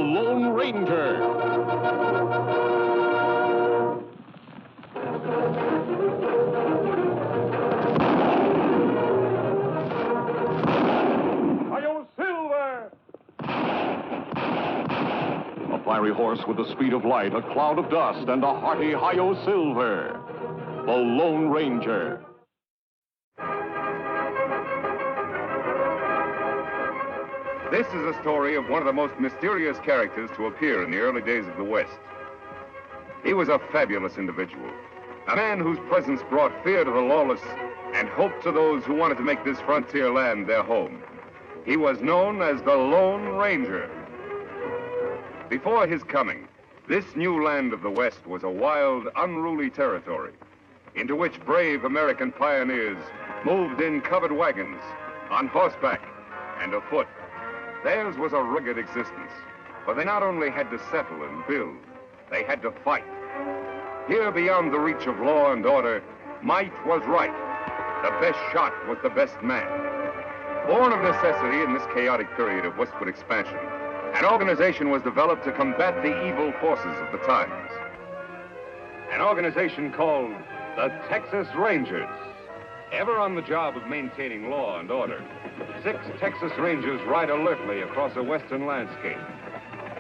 Lone Ranger. Fiery horse with the speed of light, a cloud of dust, and a hearty Hi-Yo Silver. The Lone Ranger. This is a story of one of the most mysterious characters to appear in the early days of the West. He was a fabulous individual, a man whose presence brought fear to the lawless and hope to those who wanted to make this frontier land their home. He was known as the Lone Ranger. Before his coming, this new land of the West was a wild, unruly territory into which brave American pioneers moved in covered wagons, on horseback, and afoot. Theirs was a rugged existence, for they not only had to settle and build, they had to fight. Here, beyond the reach of law and order, might was right. The best shot was the best man. Born of necessity in this chaotic period of westward expansion, an organization was developed to combat the evil forces of the times. An organization called the Texas Rangers. Ever on the job of maintaining law and order, 6 Texas Rangers ride alertly across a western landscape.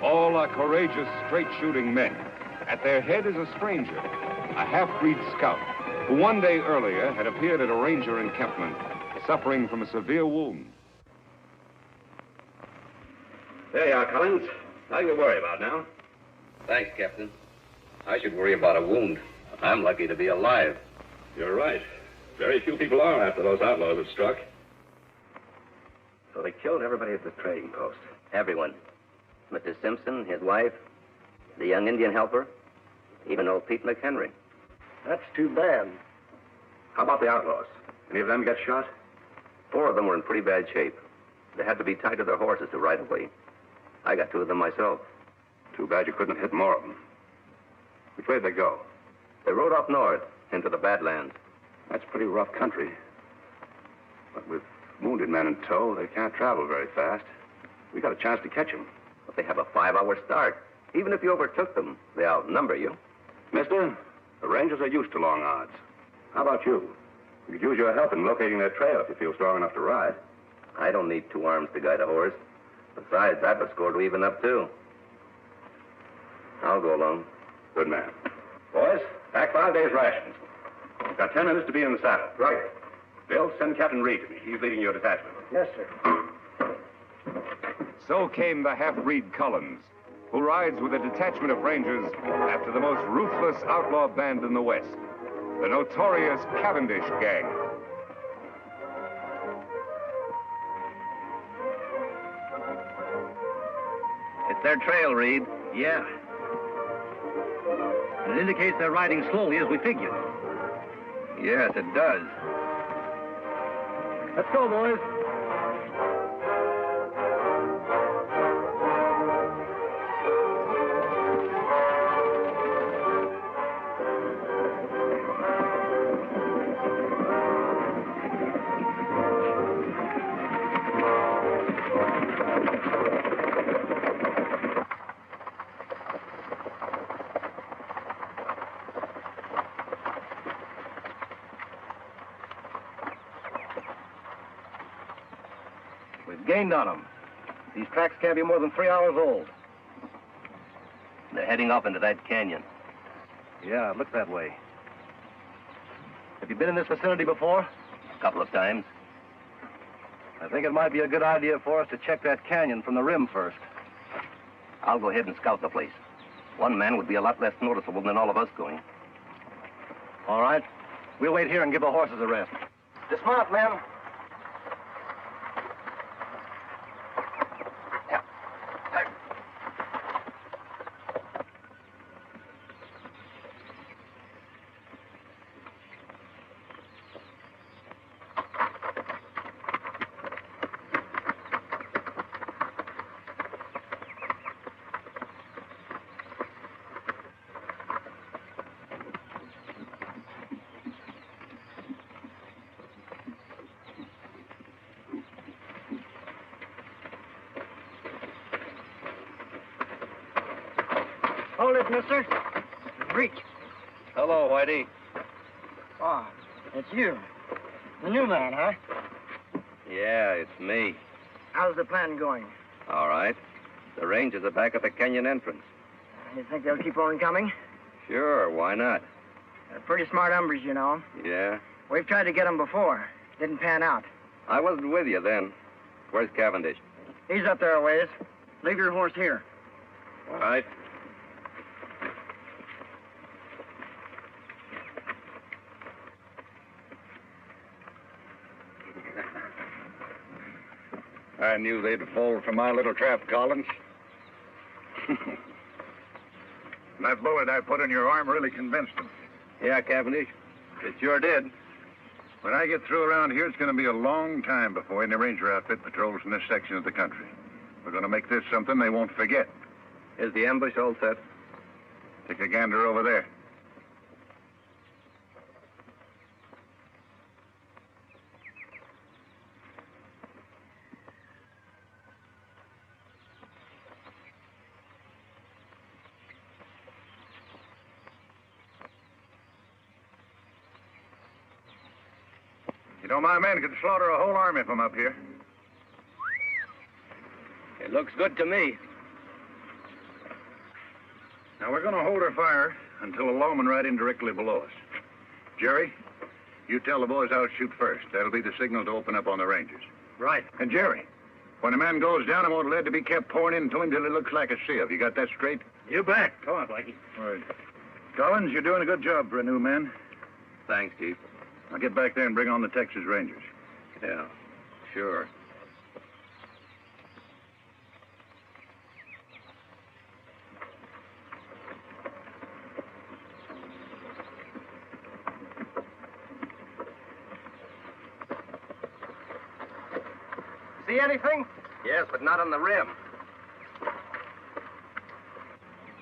All are courageous, straight-shooting men. At their head is a stranger, a half-breed scout, who one day earlier had appeared at a ranger encampment, suffering from a severe wound. There you are, Collins. Nothing to worry about now. Thanks, Captain. I should worry about a wound. I'm lucky to be alive. You're right. Very few people are after those outlaws have struck. So they killed everybody at the trading post? Everyone. Mr. Simpson, his wife, the young Indian helper, even old Pete McHenry. That's too bad. How about the outlaws? Any of them get shot? 4 of them were in pretty bad shape. They had to be tied to their horses to ride away. I got 2 of them myself. Too bad you couldn't have hit more of them. Which way did they go? They rode up north into the Badlands. That's pretty rough country. But with wounded men in tow, they can't travel very fast. We got a chance to catch them. But they have a 5-hour start. Even if you overtook them, they outnumber you. Mister, the Rangers are used to long odds. How about you? We could use your help in locating their trail if you feel strong enough to ride. I don't need 2 arms to guide a horse. Besides, I've a score to even up, too. I'll go along. Good man. Boys, pack 5 days' rations. You've got 10 minutes to be in the saddle. Right. Bill, send Captain Reed to me. He's leading your detachment. Yes, sir. So came the half-breed Collins, who rides with a detachment of Rangers after the most ruthless outlaw band in the West, the notorious Cavendish gang. It's their trail, Reed. Yeah. It indicates they're riding slowly as we figured. Yes, it does. Let's go, boys. Gained on them. These tracks can't be more than 3 hours old. They're heading off into that canyon. Yeah, it looks that way. Have you been in this vicinity before? A couple of times. I think it might be a good idea for us to check that canyon from the rim first. I'll go ahead and scout the place. 1 man would be a lot less noticeable than all of us going. All right. We'll wait here and give the horses a rest. Dismount, men. Hold it, mister. Reach. Hello, Whitey. Oh, it's you. The new man, huh? Yeah, it's me. How's the plan going? All right. The Rangers are back at the canyon entrance. You think they'll keep on coming? Sure, why not? They're pretty smart hombres, you know. Yeah? We've tried to get them before. Didn't pan out. I wasn't with you then. Where's Cavendish? He's up there a ways. Leave your horse here. All right. I knew they'd fall for my little trap, Collins. That bullet I put in your arm really convinced them. Yeah, Cavendish. It sure did. When I get through around here, it's going to be a long time before any ranger outfit patrols in this section of the country. We're going to make this something they won't forget. Is the ambush all set? Take a gander over there. You know, my men could slaughter a whole army from up here. It looks good to me. Now, we're going to hold our fire until a lawman ride in directly below us. Jerry, you tell the boys I'll shoot first. That'll be the signal to open up on the Rangers. Right. And Jerry, when a man goes down, I want lead to be kept pouring into him till it looks like a sieve. You got that straight? You bet. Come on, Blackie. All right. Collins, you're doing a good job for a new man. Thanks, Chief. I'll get back there and bring on the Texas Rangers. Yeah, sure. See anything? Yes, but not on the rim.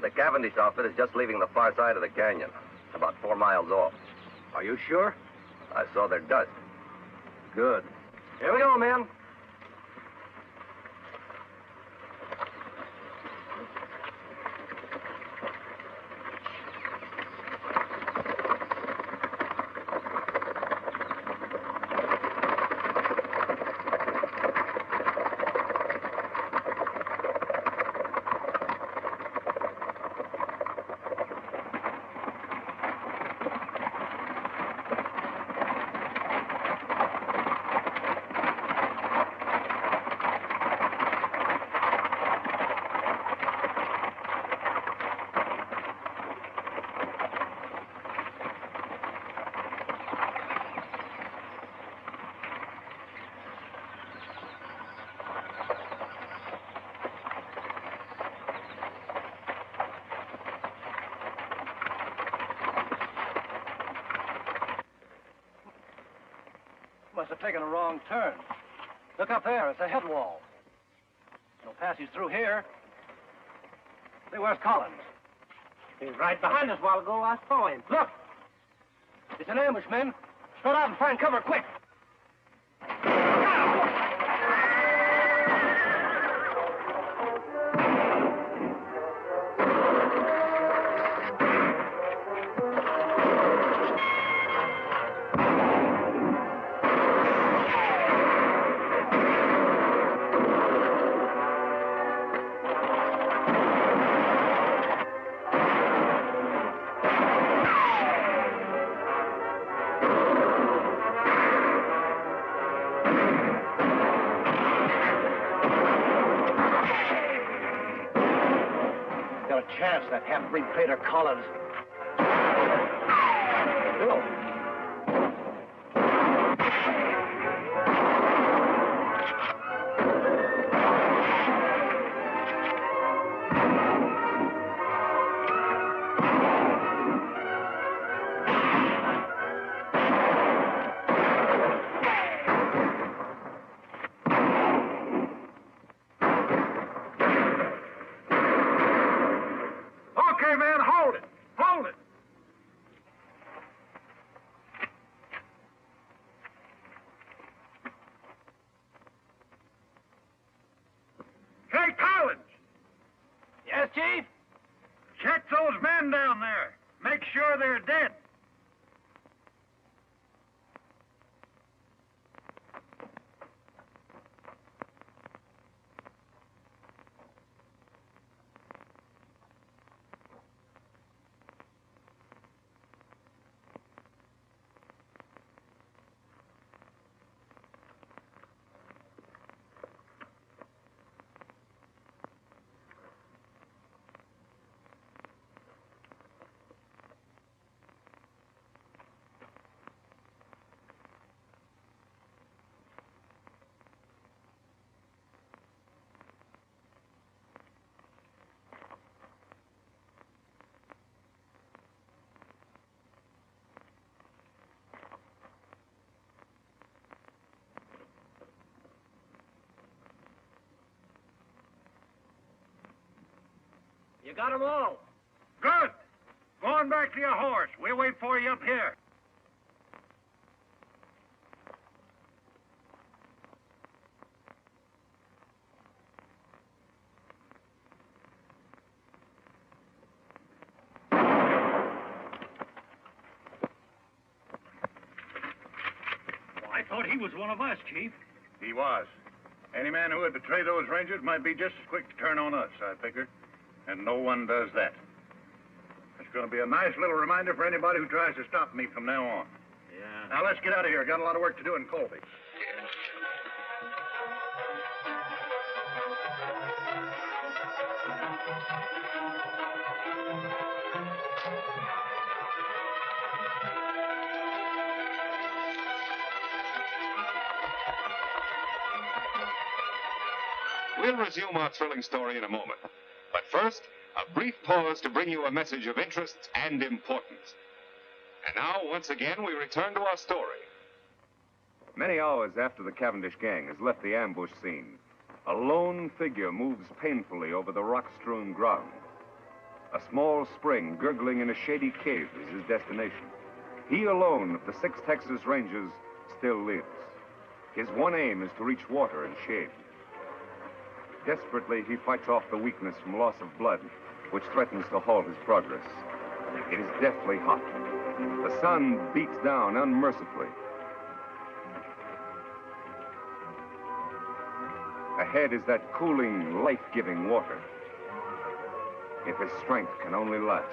The Cavendish outfit is just leaving the far side of the canyon, about 4 miles off. Are you sure? I saw their dust. Good. Here we go, men. Must have taken a wrong turn. Look up there. It's a head wall. No passage through here. Say, where's Collins? He was right behind us a while ago. I saw him. Look! It's an ambush, men. Spread out and find cover, quick! Chance, that half-breed traitor Collins. Bill. they're dead. You got 'em all. Good. Go on back to your horse. We'll wait for you up here. Well, I thought he was one of us, Chief. He was. Any man who would betray those Rangers might be just as quick to turn on us, I figured. And no one does that. It's going to be a nice little reminder for anybody who tries to stop me from now on. Yeah. Now, let's get out of here. Got a lot of work to do in Colby. We'll resume our thrilling story in a moment. But first, a brief pause to bring you a message of interest and importance. And now, once again, we return to our story. Many hours after the Cavendish gang has left the ambush scene, a lone figure moves painfully over the rock-strewn ground. A small spring gurgling in a shady cave is his destination. He alone of the 6 Texas Rangers still lives. His one aim is to reach water and shade. Desperately, he fights off the weakness from loss of blood, which threatens to halt his progress. It is deathly hot. The sun beats down unmercifully. Ahead is that cooling, life-giving water. If his strength can only last.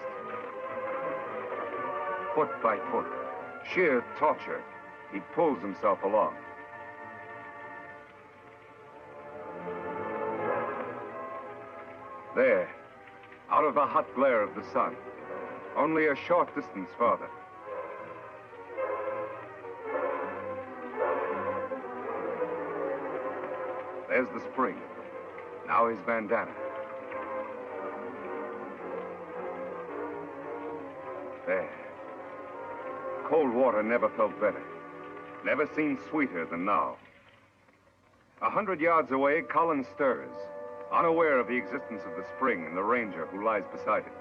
Foot by foot, sheer torture, he pulls himself along. There, out of the hot glare of the sun, only a short distance farther. There's the spring. Now his bandana. There. Cold water never felt better. Never seemed sweeter than now. 100 yards away, Collins stirs, unaware of the existence of the spring and the ranger who lies beside it.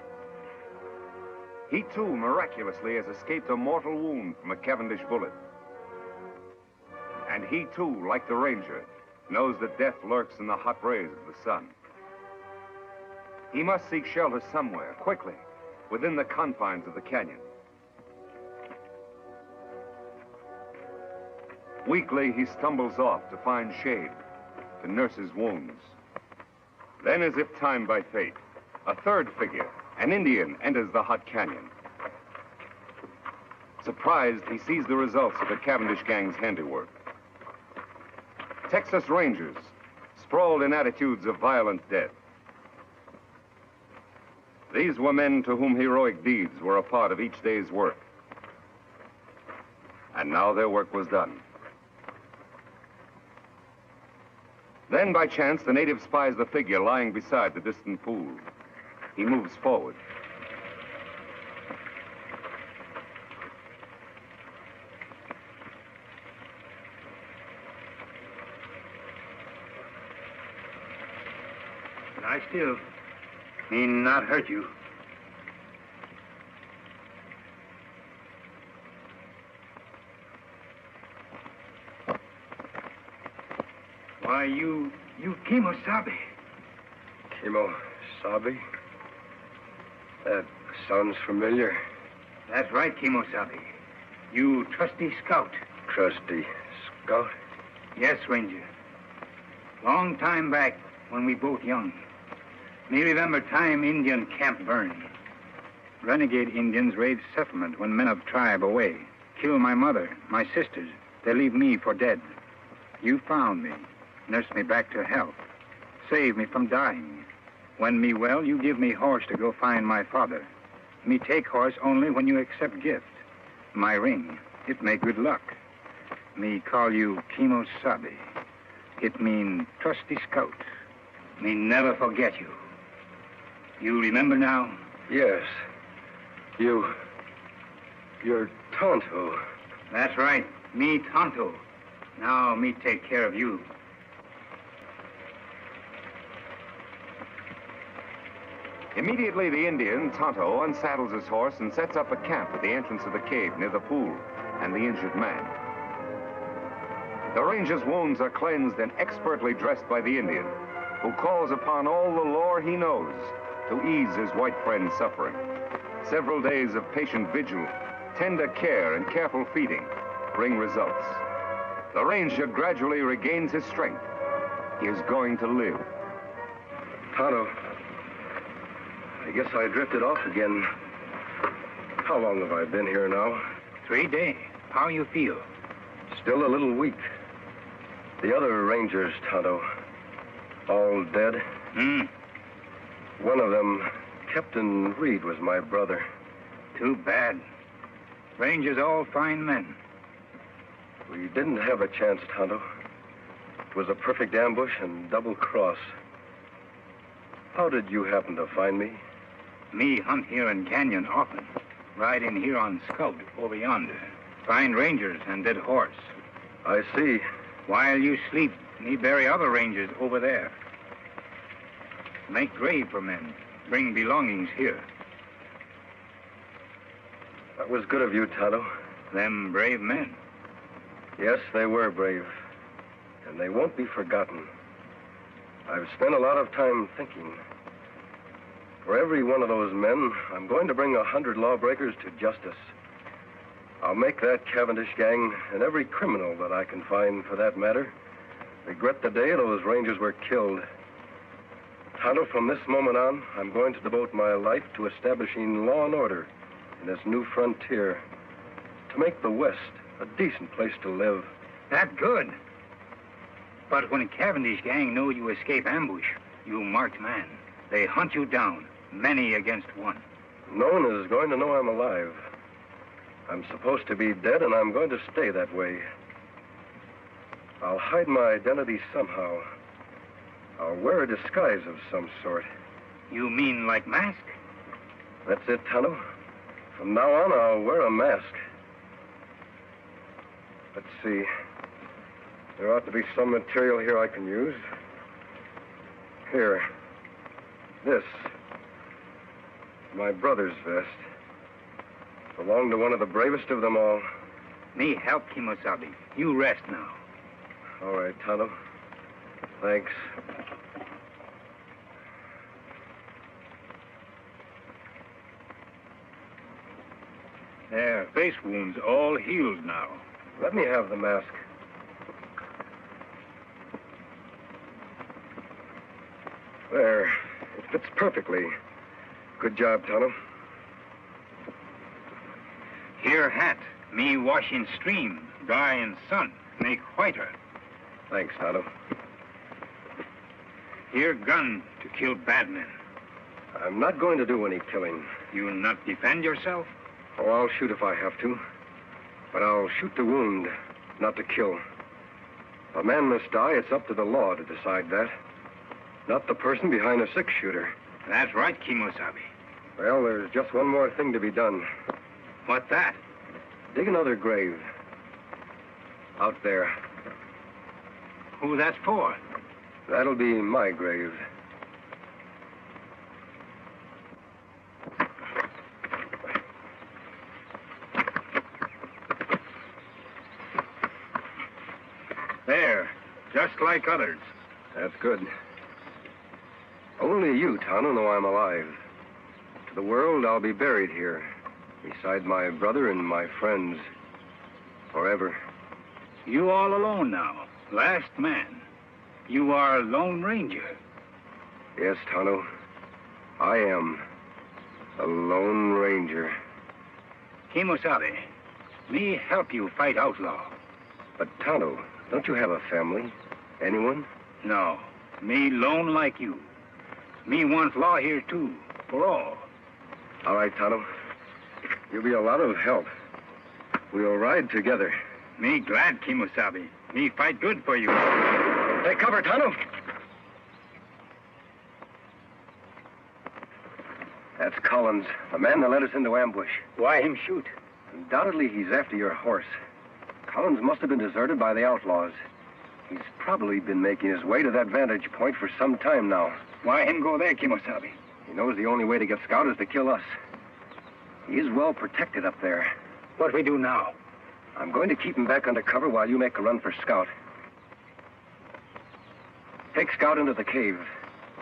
He, too, miraculously has escaped a mortal wound from a Cavendish bullet. And he, too, like the ranger, knows that death lurks in the hot rays of the sun. He must seek shelter somewhere, quickly, within the confines of the canyon. Weakly, he stumbles off to find shade, to nurse his wounds. Then, as if timed by fate, a third figure, an Indian, enters the hot canyon. Surprised, he sees the results of the Cavendish gang's handiwork. Texas Rangers, sprawled in attitudes of violent death. These were men to whom heroic deeds were a part of each day's work. And now their work was done. Then, by chance, the native spies the figure lying beside the distant pool. He moves forward. Lie still. He not hurt you. Why, you Kimosabe. Kimosabe? That sounds familiar. That's right, Kimosabe. You trusty scout. Trusty scout? Yes, Ranger. Long time back, when we both young. Me remember time Indian camp burn. Renegade Indians raid settlement when men of tribe away. Kill my mother, my sisters. They leave me for dead. You found me, nursed me back to health, saved me from dying. When me well, you give me horse to go find my father. Me take horse only when you accept gift. My ring, it make good luck. Me call you Kimosabe. It mean trusty scout. Me never forget you. You remember now? Yes. You're Tonto. That's right. Me Tonto. Now me take care of you. Immediately, the Indian, Tonto, unsaddles his horse and sets up a camp at the entrance of the cave near the pool and the injured man. The ranger's wounds are cleansed and expertly dressed by the Indian, who calls upon all the lore he knows to ease his white friend's suffering. Several days of patient vigil, tender care, and careful feeding bring results. The ranger gradually regains his strength. He is going to live. Tonto, I guess I drifted off again. How long have I been here now? 3 days. How you feel? Still a little weak. The other rangers, Tonto, all dead? One of them, Captain Reed, was my brother. Too bad. Rangers all fine men. We didn't have a chance, Tonto. It was a perfect ambush and double cross. How did you happen to find me? Me hunt here in canyon often. Ride in here on scout over yonder. Find rangers and dead horse. I see. While you sleep, me bury other rangers over there. Make grave for men. Bring belongings here. That was good of you, Tonto. Them brave men. Yes, they were brave. And they won't be forgotten. I've spent a lot of time thinking. For every one of those men, I'm going to bring 100 lawbreakers to justice. I'll make that Cavendish gang, and every criminal that I can find, for that matter, regret the day those rangers were killed. Tonto, from this moment on, I'm going to devote my life to establishing law and order in this new frontier, to make the West a decent place to live. That good. But when a Cavendish gang know you escape ambush, you marked man. They hunt you down, many against one. No one is going to know I'm alive. I'm supposed to be dead, and I'm going to stay that way. I'll hide my identity somehow. I'll wear a disguise of some sort. You mean like mask? That's it, Tonto. From now on, I'll wear a mask. Let's see. There ought to be some material here I can use. Here. This. My brother's vest. Belonged to one of the bravest of them all. Me help, Kimosabe. You rest now. All right, Tonto. Thanks. Their face wounds all healed now. Let me have the mask. There. It fits perfectly. Good job, Tonto. Here hat. Me wash in stream, dry in sun, make whiter. Thanks, Tonto. Here gun to kill bad men. I'm not going to do any killing. You not defend yourself? Oh, I'll shoot if I have to. But I'll shoot to wound, not to kill. If a man must die, it's up to the law to decide that. Not the person behind a six-shooter. That's right, Kimosabe. Well, there's just one more thing to be done. What's that? Dig another grave. Out there. Who that's for? That'll be my grave. There, just like others. That's good. Only you, Tonto, know I'm alive. To the world, I'll be buried here. Beside my brother and my friends. Forever. You all alone now. Last man. You are a Lone Ranger. Yes, Tonto. I am a Lone Ranger. Kimosabe, me help you fight outlaw. But, Tonto, don't you have a family? Anyone? No. Me lone like you. Me want law here, too. For all. All right, Tonto. You'll be a lot of help. We'll ride together. Me glad, Kimosabe. Me fight good for you. Take cover, Tonto. That's Collins, the man that led us into ambush. Why him shoot? Undoubtedly, he's after your horse. Collins must have been deserted by the outlaws. He's probably been making his way to that vantage point for some time now. Why him go there, Kimosabe? He knows the only way to get Scout is to kill us. He is well protected up there. What we do now? I'm going to keep him back under cover while you make a run for Scout. Take Scout into the cave.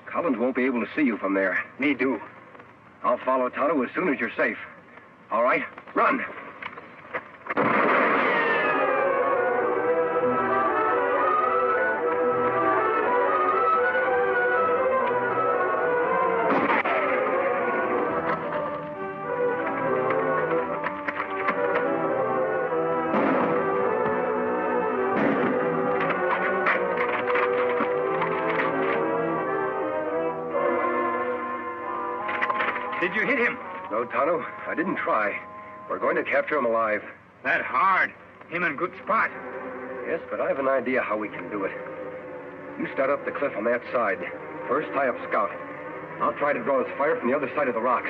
Collins won't be able to see you from there. Me do. I'll follow Tonto as soon as you're safe. All right, run! Did you hit him? No, Tonto, I didn't try. We're going to capture him alive. That hard. Him in good spot. Yes, but I have an idea how we can do it. You start up the cliff on that side. First, tie up Scout. I'll try to draw his fire from the other side of the rocks.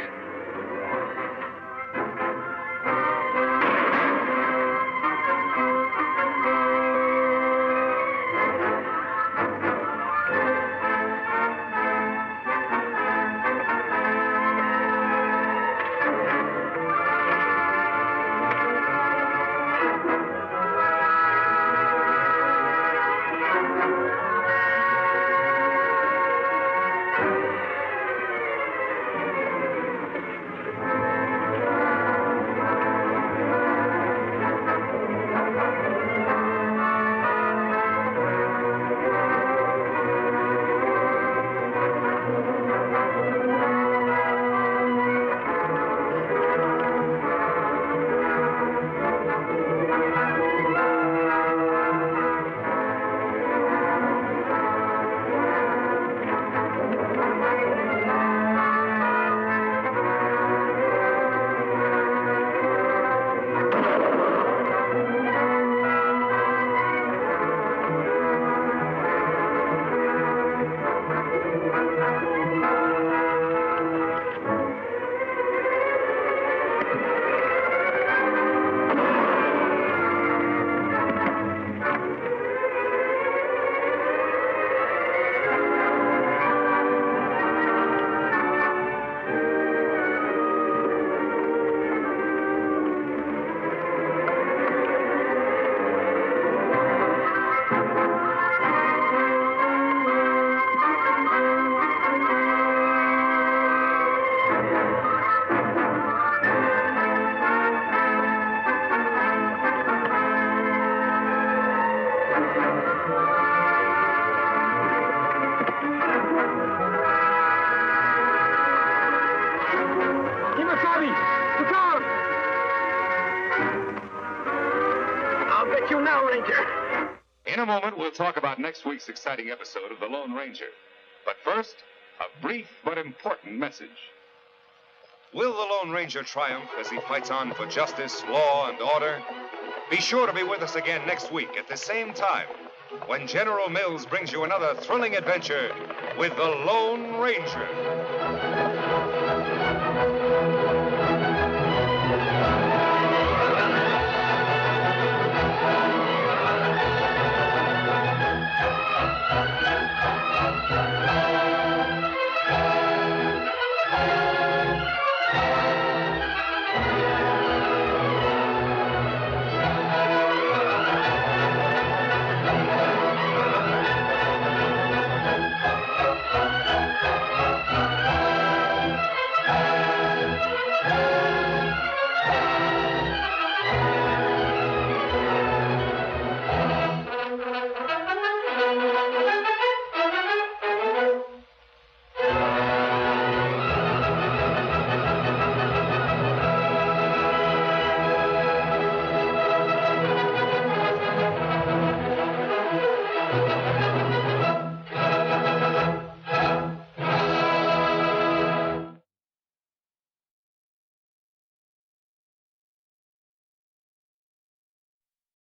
In a moment, we'll talk about next week's exciting episode of The Lone Ranger. But first, a brief but important message. Will the Lone Ranger triumph as he fights on for justice, law, and order? Be sure to be with us again next week at the same time when General Mills brings you another thrilling adventure with the Lone Ranger.